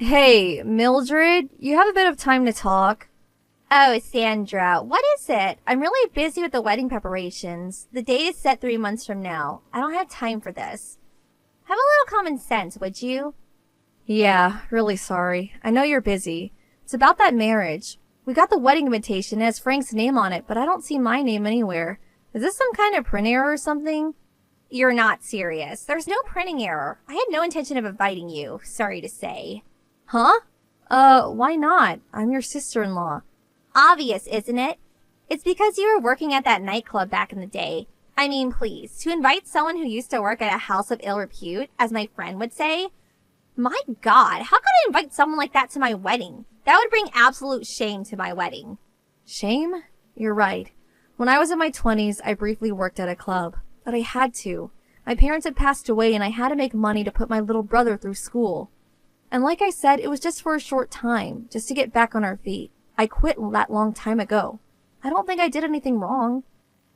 Hey, Mildred, you have a bit of time to talk. Oh, Sandra, what is it? I'm really busy with the wedding preparations. The date is set 3 months from now. I don't have time for this. Have a little common sense, would you? Yeah, really sorry. I know you're busy. It's about that marriage. We got the wedding invitation. It has Frank's name on it, but I don't see my name anywhere. Is this some kind of print error or something? You're not serious. There's no printing error. I had no intention of inviting you, sorry to say. Huh? Why not? I'm your sister-in-law. Obvious, isn't it? It's because you were working at that nightclub back in the day. I mean, please, to invite someone who used to work at a house of ill repute, as my friend would say? My God, how could I invite someone like that to my wedding? That would bring absolute shame to my wedding. Shame? You're right. When I was in my 20s, I briefly worked at a club. But I had to. My parents had passed away and I had to make money to put my little brother through school. And like I said, it was just for a short time, just to get back on our feet. I quit that long time ago. I don't think I did anything wrong.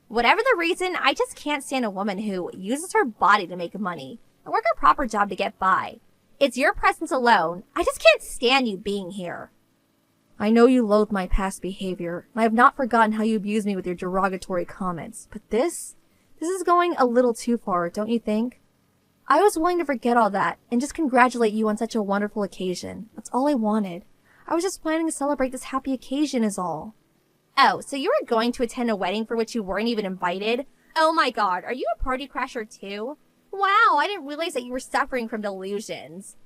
Whatever the reason, I just can't stand a woman who uses her body to make money and work a proper job to get by. It's your presence alone. I just can't stand you being here. I know you loathe my past behavior, and I have not forgotten how you abused me with your derogatory comments. But this is going a little too far, don't you think? I was willing to forget all that and just congratulate you on such a wonderful occasion. That's all I wanted. I was just planning to celebrate this happy occasion is all. Oh, so you were going to attend a wedding for which you weren't even invited? Oh my God, are you a party crasher too? Wow, I didn't realize that you were suffering from delusions.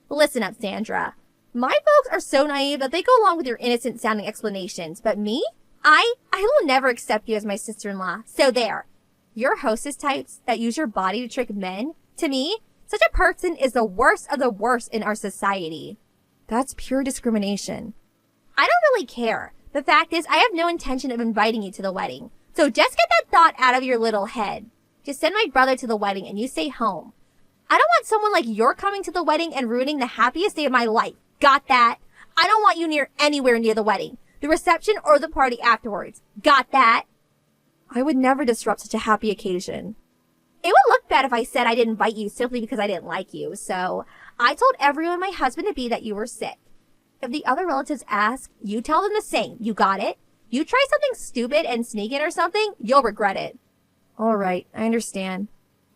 Listen up, Sandra. My folks are so naive that they go along with your innocent sounding explanations, but me? I will never accept you as my sister-in-law, so there. Your hostess types that use your body to trick men? To me, such a person is the worst of the worst in our society. That's pure discrimination. I don't really care. The fact is, I have no intention of inviting you to the wedding. So just get that thought out of your little head. Just send my brother to the wedding and you stay home. I don't want someone like you're coming to the wedding and ruining the happiest day of my life. Got that? I don't want you anywhere near the wedding, the reception, or the party afterwards. Got that? I would never disrupt such a happy occasion. It would look bad if I said I didn't invite you simply because I didn't like you, so I told everyone my husband-to-be that you were sick. If the other relatives ask, you tell them the same. You got it? You try something stupid and sneak in or something, you'll regret it. All right, I understand.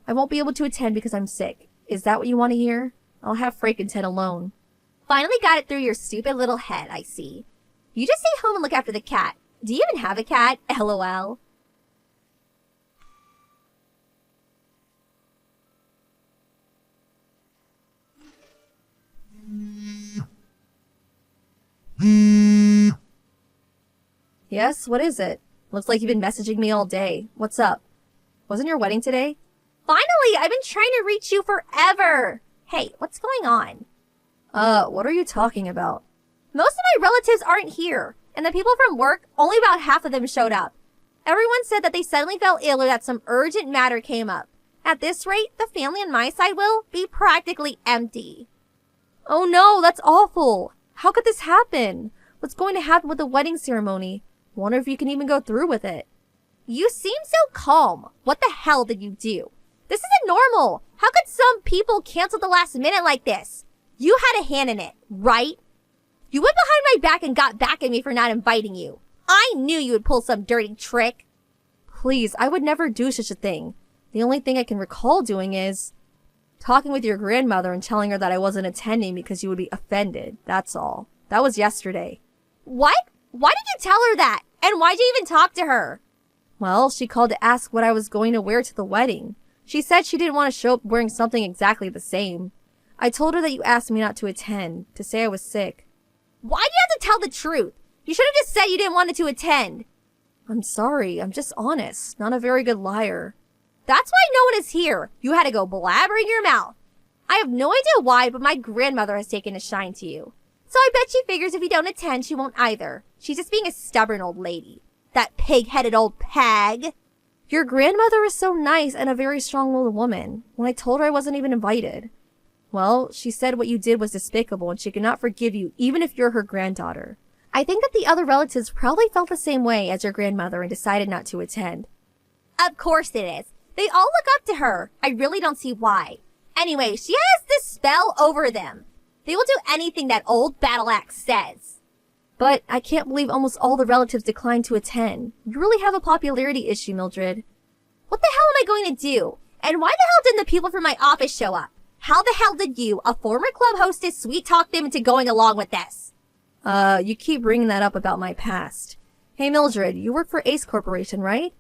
I won't be able to attend because I'm sick. Is that what you want to hear? I'll have Frank and Ted alone. Finally got it through your stupid little head, I see. You just stay home and look after the cat. Do you even have a cat? LOL. Yes, what is it? Looks like you've been messaging me all day. What's up? Wasn't your wedding today? Finally, I've been trying to reach you forever. Hey, what's going on? What are you talking about? Most of my relatives aren't here, and the people from work, only about half of them showed up. Everyone said that they suddenly fell ill or that some urgent matter came up. At this rate, the family on my side will be practically empty. Oh no, that's awful. How could this happen? What's going to happen with the wedding ceremony? Wonder if you can even go through with it. You seem so calm. What the hell did you do? This isn't normal. How could some people cancel the last minute like this? You had a hand in it, right? You went behind my back and got back at me for not inviting you. I knew you would pull some dirty trick. Please, I would never do such a thing. The only thing I can recall doing is talking with your grandmother and telling her that I wasn't attending because you would be offended. That's all. That was yesterday. What? Why did you tell her that? And why'd you even talk to her? Well, she called to ask what I was going to wear to the wedding. She said she didn't want to show up wearing something exactly the same. I told her that you asked me not to attend, to say I was sick. Why'd you have to tell the truth? You should have just said you didn't want to attend. I'm sorry, I'm just honest, not a very good liar. That's why no one is here. You had to go blabbering your mouth. I have no idea why, but my grandmother has taken a shine to you. So I bet she figures if you don't attend, she won't either. She's just being a stubborn old lady. That pig-headed old pag. Your grandmother is so nice and a very strong-willed woman. When I told her I wasn't even invited. Well, she said what you did was despicable and she could not forgive you even if you're her granddaughter. I think that the other relatives probably felt the same way as your grandmother and decided not to attend. Of course it is. They all look up to her. I really don't see why. Anyway, she has this spell over them. They will do anything that old battle axe says. But I can't believe almost all the relatives declined to attend. You really have a popularity issue, Mildred. What the hell am I going to do? And why the hell didn't the people from my office show up? How the hell did you, a former club hostess, sweet-talk them into going along with this? You keep bringing that up about my past. Hey, Mildred, you work for Ace Corporation, right?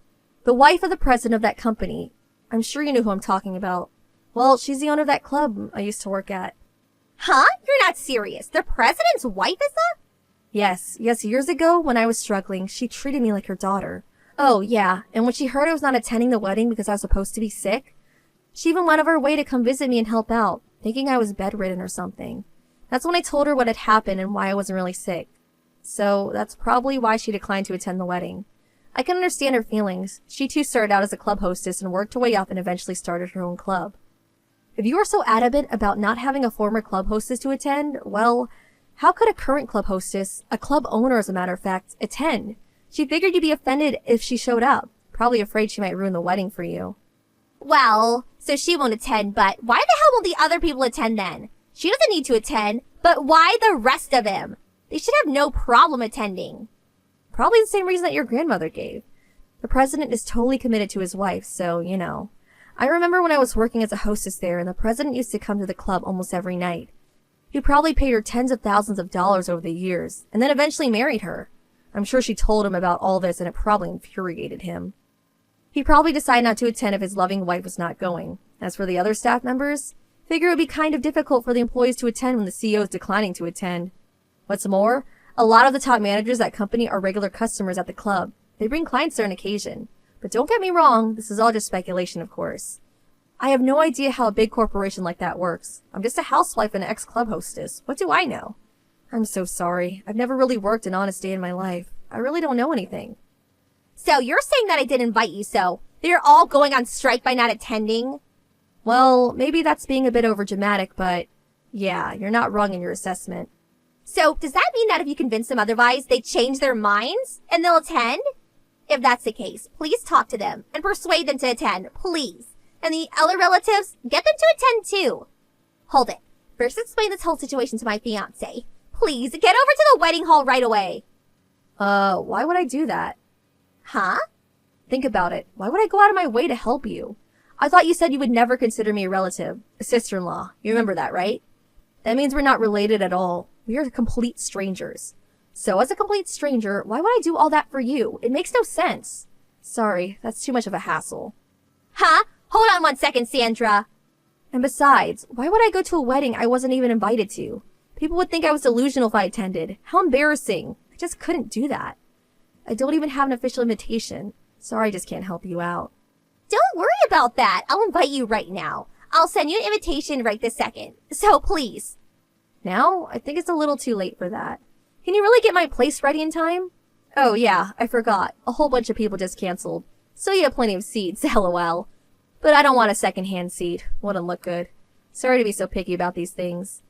The wife of the president of that company. I'm sure you know who I'm talking about. Well, she's the owner of that club I used to work at. Huh? You're not serious. The president's wife is that? Yes, years ago when I was struggling, she treated me like her daughter. Oh, yeah, and when she heard I was not attending the wedding because I was supposed to be sick, she even went out of her way to come visit me and help out, thinking I was bedridden or something. That's when I told her what had happened and why I wasn't really sick. So that's probably why she declined to attend the wedding. I can understand her feelings. She too started out as a club hostess and worked her way up and eventually started her own club. If you are so adamant about not having a former club hostess to attend, well, how could a current club hostess, a club owner as a matter of fact, attend? She figured you'd be offended if she showed up, probably afraid she might ruin the wedding for you. Well, so she won't attend, but why the hell won't the other people attend then? She doesn't need to attend, but why the rest of them? They should have no problem attending. Probably the same reason that your grandmother gave. The president is totally committed to his wife, so, you know. I remember when I was working as a hostess there, and the president used to come to the club almost every night. He probably paid her tens of thousands of dollars over the years, and then eventually married her. I'm sure she told him about all this, and it probably infuriated him. He probably decided not to attend if his loving wife was not going. As for the other staff members, figure it would be kind of difficult for the employees to attend when the CEO is declining to attend. What's more, a lot of the top managers at that company are regular customers at the club. They bring clients there on occasion. But don't get me wrong, this is all just speculation, of course. I have no idea how a big corporation like that works. I'm just a housewife and an ex-club hostess. What do I know? I'm so sorry. I've never really worked an honest day in my life. I really don't know anything. So you're saying that I didn't invite you, so they're all going on strike by not attending? Well, maybe that's being a bit overdramatic, but yeah, you're not wrong in your assessment. So does that mean that if you convince them otherwise, they change their minds and they'll attend? If that's the case, please talk to them and persuade them to attend, please. And the other relatives, get them to attend too. Hold it. First explain this whole situation to my fiancé. Please, get over to the wedding hall right away. Why would I do that? Huh? Think about it. Why would I go out of my way to help you? I thought you said you would never consider me a relative, a sister-in-law. You remember that, right? That means we're not related at all. We are complete strangers. So as a complete stranger, why would I do all that for you? It makes no sense. Sorry, that's too much of a hassle. Huh? Hold on 1 second, Sandra. And besides, why would I go to a wedding I wasn't even invited to? People would think I was delusional if I attended. How embarrassing. I just couldn't do that. I don't even have an official invitation. Sorry, I just can't help you out. Don't worry about that. I'll invite you right now. I'll send you an invitation right this second. So please. Now? I think it's a little too late for that. Can you really get my place ready in time? Oh yeah, I forgot. A whole bunch of people just canceled. So you have plenty of seats, lol. But I don't want a second-hand seat. Wouldn't look good. Sorry to be so picky about these things.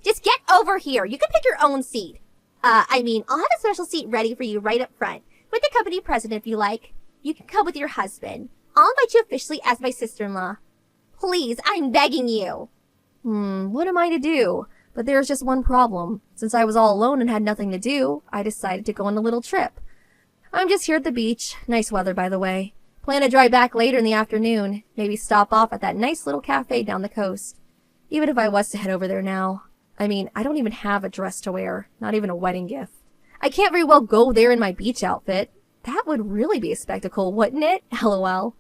Just get over here. You can pick your own seat. I'll have a special seat ready for you right up front. With the company president if you like. You can come with your husband. I'll invite you officially as my sister-in-law. Please, I'm begging you. What am I to do? But there's just one problem. Since I was all alone and had nothing to do, I decided to go on a little trip. I'm just here at the beach. Nice weather, by the way. Plan to drive back later in the afternoon. Maybe stop off at that nice little cafe down the coast. Even if I was to head over there now. I mean, I don't even have a dress to wear. Not even a wedding gift. I can't very well go there in my beach outfit. That would really be a spectacle, wouldn't it? LOL.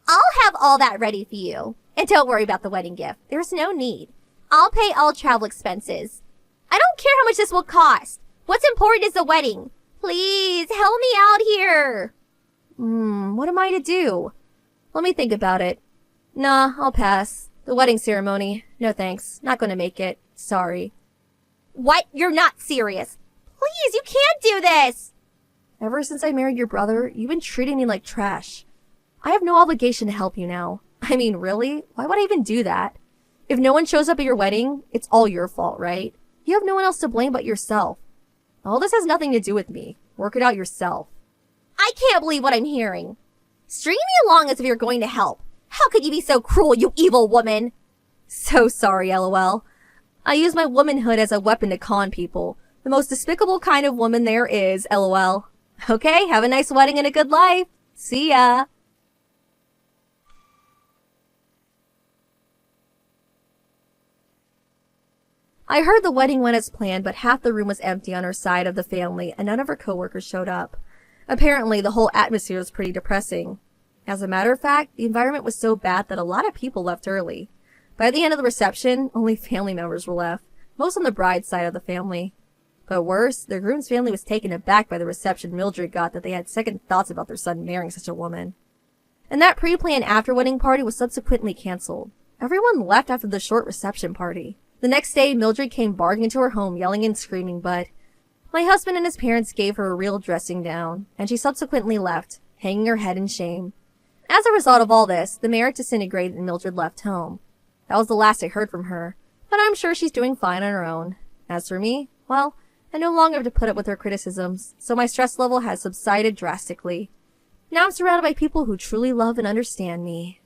I'll have all that ready for you. And don't worry about the wedding gift. There's no need. I'll pay all travel expenses. I don't care how much this will cost. What's important is the wedding. Please, help me out here. What am I to do? Let me think about it. Nah, I'll pass. The wedding ceremony. No thanks. Not gonna make it. Sorry. What? You're not serious. Please, you can't do this. Ever since I married your brother, you've been treating me like trash. I have no obligation to help you now. I mean, really? Why would I even do that? If no one shows up at your wedding, it's all your fault, right? You have no one else to blame but yourself. All this has nothing to do with me. Work it out yourself. I can't believe what I'm hearing. String me along as if you're going to help. How could you be so cruel, you evil woman? So sorry, LOL. I use my womanhood as a weapon to con people. The most despicable kind of woman there is, lol. Okay, have a nice wedding and a good life. See ya. I heard the wedding went as planned, but half the room was empty on her side of the family, and none of her coworkers showed up. Apparently, the whole atmosphere was pretty depressing. As a matter of fact, the environment was so bad that a lot of people left early. By the end of the reception, only family members were left, most on the bride's side of the family. But worse, the groom's family was taken aback by the reception Mildred got that they had second thoughts about their son marrying such a woman. And that pre-planned after-wedding party was subsequently canceled. Everyone left after the short reception party. The next day, Mildred came barging into her home, yelling and screaming, but my husband and his parents gave her a real dressing down, and she subsequently left, hanging her head in shame. As a result of all this, the marriage disintegrated and Mildred left home. That was the last I heard from her, but I'm sure she's doing fine on her own. As for me, well, I no longer have to put up with her criticisms, so my stress level has subsided drastically. Now I'm surrounded by people who truly love and understand me.